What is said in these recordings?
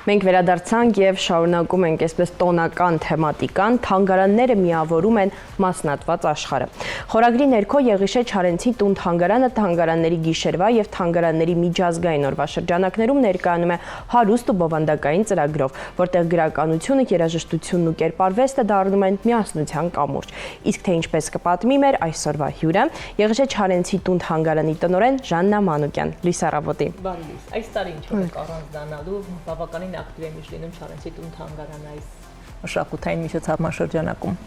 Մենք վերադարձանք եւ շարունակում ենք այսպես տոնական թեմատիկան, թանգարանները միավորում են մասնատված աշխարհը։ Խորագրի ներքո Եղիշե Չարենցի տուն թանգարանը թանգարանների գիշերվա եւ թանգարանների միջազգային օրվա շրջանակներում ներկայանում է հարուստ ու բովանդակային ծրագրով, որտեղ գրականությունը, երաժշտությունն ու կերպարվեստը դառնում են միասնության կամուրջ։ Իսկ թե ինչպես կպատմի մեր այսօրվա հյուրը, Եղիշե Չարենցի տուն թանգարանի տնօրեն Ժաննա Մանուկյան։ Լույս առավոտի։ Այս տարի ինչ-որ առանց դանալու բավականին ակտիվ է միշտ Չարենցի տուն թանգարան այս մշակութային միջոցառմաշրջանակում։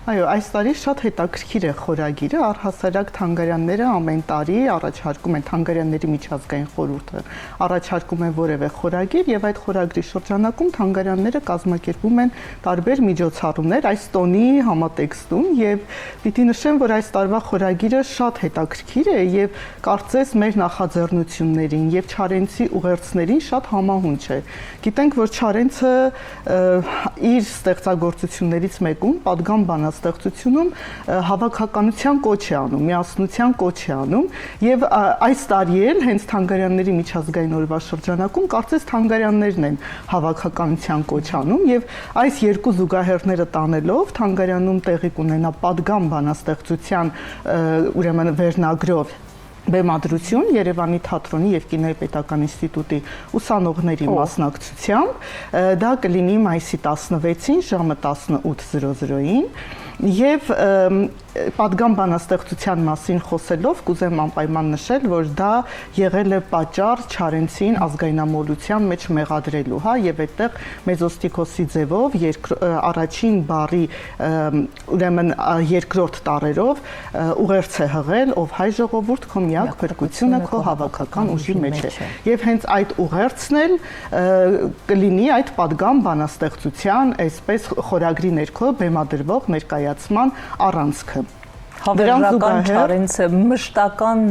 Այո, այս տարի շատ հետաքրքիր է խորագիրը, առհասարակ թանգարանները ամեն տարի առաջարկում են թանգարանների միջազգային խորհուրդը, առաջարկում են որևէ խորագիր եւ այդ խորագրի շրջանակում թանգարանները կազմակերպում են տարբեր միջոցառումներ այս տոնի համատեքստում եւ պիտի նշեմ, որ այս տարվա խորագիրը շատ հետաքրքիր է եւ կարծես մեր նախաձեռնություններին եւ Չարենցի ուղերձներին շատ համահունչ է։ Գիտենք, որ Չարենցը իր ստեղծագործություններից մեկում պատգամ ստեղծությունում հավաքականության կոչ է անում, միասնության կոչ է անում եւ այս տարի էլ հենց թանգարանների միջազգային օրվա շրջանակում կարծես թանգարաններն են հավաքականության կոչ անում եւ այս երկու զուգահեռները տանելով թանգարանում տեղի կունենա պատգամ բանաստեղծության ուրեմն վերնագրով բեմադրություն Երևանի թատրոնի եւ կինոյի պետական ինստիտուտի ուսանողների մասնակցությամբ դա կլինի մայիսի 16-ին ժամը 18:00-ին եւ պատգամ բանաստեղծության մասին խոսելով կուզեմ անպայման նշել, որ դա եղել է պատճառ Չարենցին ազգայնամոլության մեջ մեղադրելու, հա, եւ այդտեղ մեզոստիկոսի ձևով առաջին բառի ուրեմն երկրորդ տառերով ուղերձ է հղել, ով հայ ժողովուրդ քո միակ փրկությունը քո հավաքական ուժի մեջ է։ Եվ հենց այդ ուղերձն էլ կլինի այդ պատգամ բանաստեղծության այսպես խորագրի ներքո բեմադրվող ներկայացման առանցքը։ Հավերժական Չարենցը մշտական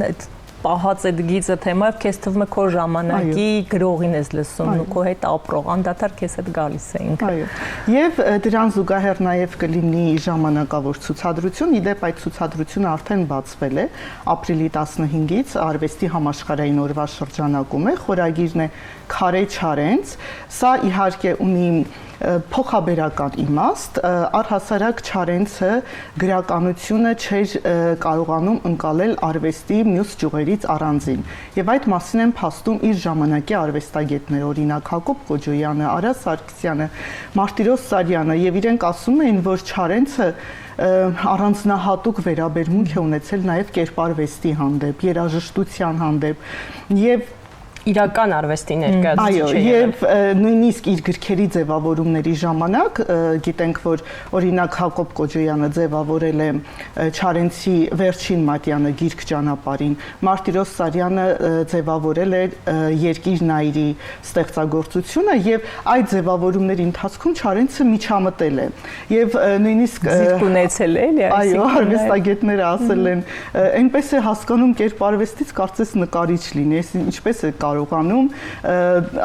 պահած այդ գիծը թեմայով քեզ թվում է քո ժամանակի գրողին ես լսում ու քո հետ ապրող անդադար քեզ հետ գալիս էինք։ Այո։ Եվ դրան զուգահեռ նաև կլինի ժամանակավոր ցուցադրություն, իդեպ այդ ցուցադրությունը արդեն բացվել է ապրիլի 15-ից արվեստի համաշխարհային օրվա շրջանակում է, խորագիրն է Քարե Չարենց, սա իհարկե ունի փոխաբերական իմաստ, առհասարակ Չարենցը գրականությունը չէր կարողանում ընկալել արվեստի մյուս ճյուղերից առանձին։ Եվ այդ մասին են փաստում իր ժամանակի արվեստագետները, օրինակ Հակոբ Կոջոյանը, Արա Սարգսյանը, Մարտիրոս Սարյանը, եւ իրենք ասում էին, որ Չարենցը առանձնահատուկ վերաբերմունք է ունեցել նաև կերպարվեստի հանդեպ, երաժշտության հանդեպ եւ իրական արվեստի ներկայացուցիչ է։ Այո, եւ նույնիսկ իր գրքերի ձևավորումների ժամանակ գիտենք, որ օրինակ Հակոբ Կոջոյանը ձևավորել է Չարենցի Վերջին մատյանը գիրք ճանապարհին, Մարտիրոս Սարյանը ձևավորել է Երկիր նայրի ստեղծագործությունը եւ այդ ձևավորումների ընթացքում Չարենցը միջամտել է եւ նույնիսկ զիգ ունեցել է, էլի, այո, արվեստագետները ասել են, այնպես է հասկանում կերպարվեստից կարծես նկարիչ լինի, ինչպես է կարողանում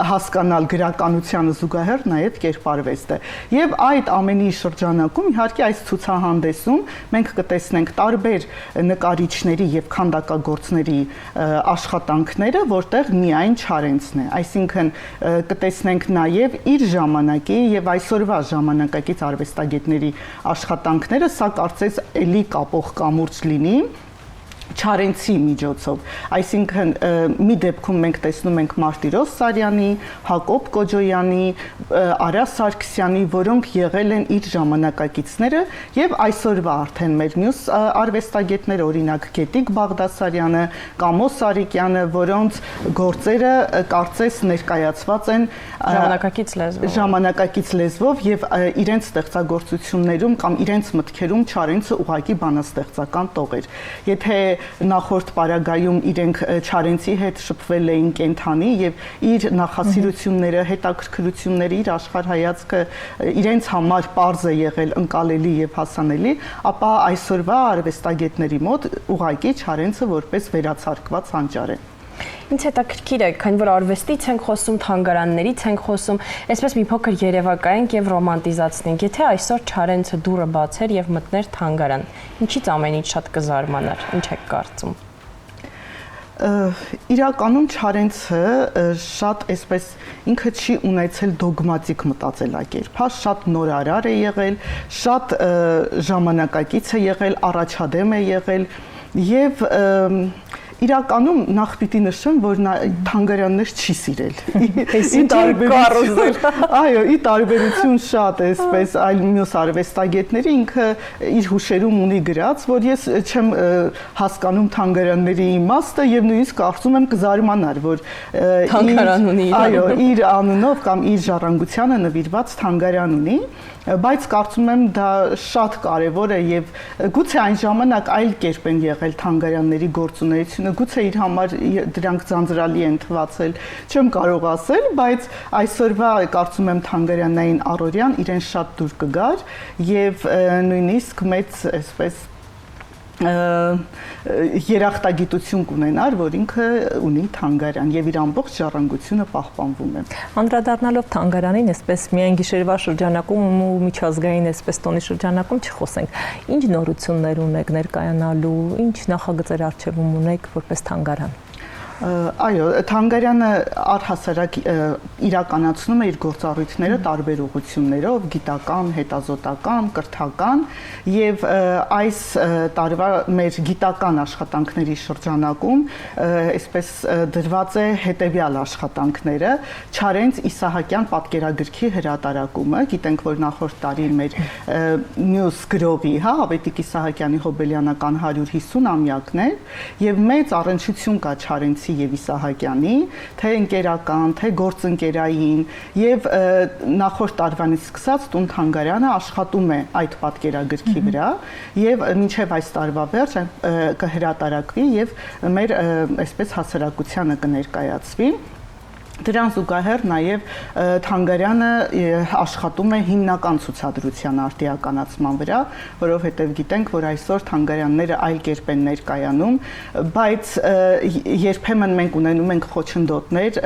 հասկանալ գրականությանը զուգահեռ նաև կերպարվեստը։ Եվ այդ ամենի շրջանակում իհարկե այս ցուցահանդեսում մենք կտեսնենք տարբեր նկարիչների եւ քանդակագործների աշխատանքները, որտեղ միայն Չարենցն է։ Այսինքն կտեսնենք նաև իր ժամանակի եւ այսօրվա ժամանակակից արվեստագետների աշխատանքները, սա կարծես էլի կապող կամուրջ լինի Չարենցի միջոցով, այսինքն մի դեպքում մենք տեսնում ենք Մարտիրոս Սարյանի, Հակոբ Կոջոյանի, Արա Սարգսյանի, որոնք եղել են իր ժամանակակիցները եւ այսօրվա արդեն մեր մյուս արվեստագետները, օրինակ Գետիկ Բաղդասարյանը, Կամո Սարիկյանը, որոնց գործերը կարծես ներկայացված են ժամանակակից լեզվով եւ իրենց ստեղծագործություններում կամ իրենց մտքերում Չարենցը ուղղակի բանաստեղծական տող էր։ Եթե նախորդ պարագայում իրենք Չարենցի հետ շփվել էին կենթանի եւ իր նախասիրությունները, հետաքրքրությունները, իր աշխարհայացքը իրենց համար պարզ է եղել ընկալելի եւ հասանելի, ապա այսօրվա արվեստագետների մոտ ուղղակի Չարենցը որպես վերացարկված հանճար է։ Ինձ հետաքրքիր է, քանի որ արվեստից ենք խոսում, թանգարաններից ենք խոսում, այսպես մի փոքր երևակայենք եւ ռոմանտիզացնենք։ Եթե այսօր Չարենցը դուռը բացեր եւ մտներ թանգարան, ինչից ամենից շատ կզարմանար, ինչ եք կարծում։ Իրականում Չարենցը շատ այսպես ինքը չի ունեցել դոգմատիկ մտածելակերպ, հա, շատ նորարար է եղել, շատ ժամանակակից է եղել, առաջադեմ է եղել եւ իրականում նախ պիտի նշեմ, որ նա թանգարաններ չի սիրել։ Այո, ի տարբերություն շատ էսպես այլ մյուս արվեստագետների ինքը իր հուշերում ունի գրած, որ ես չեմ հասկանում թանգարանների իմաստը եւ նույնիսկ կարծում եմ կզարմանար, որ թանգարան ունի։ Այո, իր անունով կամ իր ժառանգությանը նվիրված թանգարան ունի, բայց կարծում եմ դա շատ կարևոր է եւ գուցե այն ժամանակ այլ կերպ են եղել թանգարանների գործունեությունը, գուցե իր համար դրանք ձանձրալի են թվացել, չեմ կարող ասել, բայց այսօրվա կարծում եմ թանգարանային առօրյան իրեն շատ դուր կգար եւ նույնիսկ մեծ այսպես երախտագիտություն կունենար, որ ինքը ունի թանգարան եւ իր ամբողջ ժառանգությունը պահպանվում է։ Անդրադառնալով թանգարանին, այսպես միայն գիշերվա շրջանակում ու միջազգային այսպես տոնի շրջանակում չխոսենք, ինչ նորություններ ունեք ներկայանալու, ինչ նախագծեր արժևում ունեք որպես թանգարան։ Այո, թանգարանը առհասարակ իրականացնում է իր գործառույթները տարբեր ուղղություններով՝ գիտական, հետազոտական, կրթական, եւ այս տարվա մեր գիտական աշխատանքների շրջանակում այսպես դրված է հետեւյալ աշխատանքները՝ Չարենց Իսահակյան պատկերագրքի հրատարակումը։ Գիտենք, որ նախորդ տարի մեր մյուս գրողի, հա, Ավետիք Իսահակյանի հոբելյանական 150-ամյակն է, եւ մեծ առնչություն կա Չարենցի եւ Իսահակյանի, թե ընկերական, թե գործընկերային եւ նախորդ տարվանից սկսած տուն թանգարանը աշխատում է այդ պատկերագրքի վրա եւ մինչեւ այս տարվա վերջ կհրատարակվի եւ մեր այսպես հասարակությանը կներկայացվի։ Դրան զուգահեռ նաև թանգարանը աշխատում է հիմնական ցուցադրության արտիականացման վրա, որովհետև գիտենք, որ այսօր թանգարանները այլ կերպ են ներկայանում, բայց երբեմն մենք ունենում ենք խոչընդոտներ,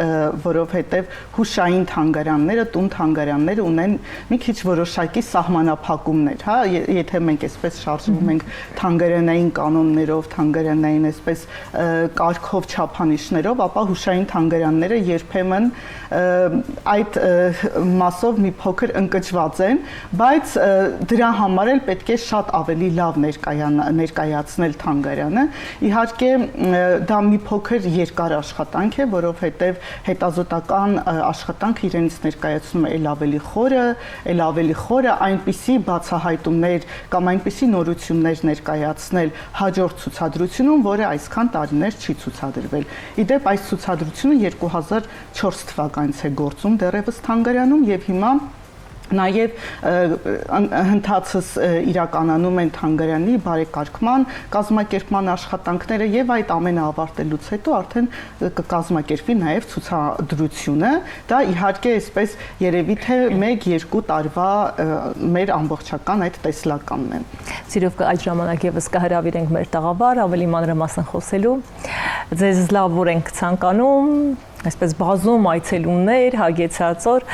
որովհետև հուշային թանգարանները, տուն թանգարանները ունեն մի քիչ որոշակի սահմանափակումներ, հա, եթե մենք այսպես շարժվում ենք թանգարանային կանոններով, թանգարանային այսպես կարգով, չափանիշներով, ապա հուշային թանգարանները երբեմն այդ մասով մի փոքր ընկճված են, բայց դրա համար էլ պետք է շատ ավելի լավ ներկայացնել թանգարանը։ Իհարկե դա մի փոքր երկար աշխատանք է, որովհետև հետազոտական աշխատանքը իրենից ներկայացնում է էլ ավելի խորը, այնպիսի բացահայտումներ կամ այնպիսի նորություններ ներկայացնել հաջորդ ցուցադրությունում, որը այսքան տարիներ չի ցուցադրվել։ Իդեպ այս ցուցադրությունը 2004 թվականից է գործում դեռևս թանգարանում եւ հիմա նաև հնդածս իրականանում են թանգարանի բարեկարգման, կազմակերպման աշխատանքները եւ այդ ամենը ավարտելուց հետո արդեն կկազմակերպվի նաև ցուցադրությունը։ Դա իհարկե այսպես երևի թե 1-2 տարվա մեր ամբողջական այդ տեսլականն է։ Սիրով այդ ժամանակ եւս կհրավիրենք մեր տաղավար ավելի մանրամասն խոսելու։ Ձեզ լավ որ ենք ցանկանում, այսպես բազում այցելուներ, հագեցած օր,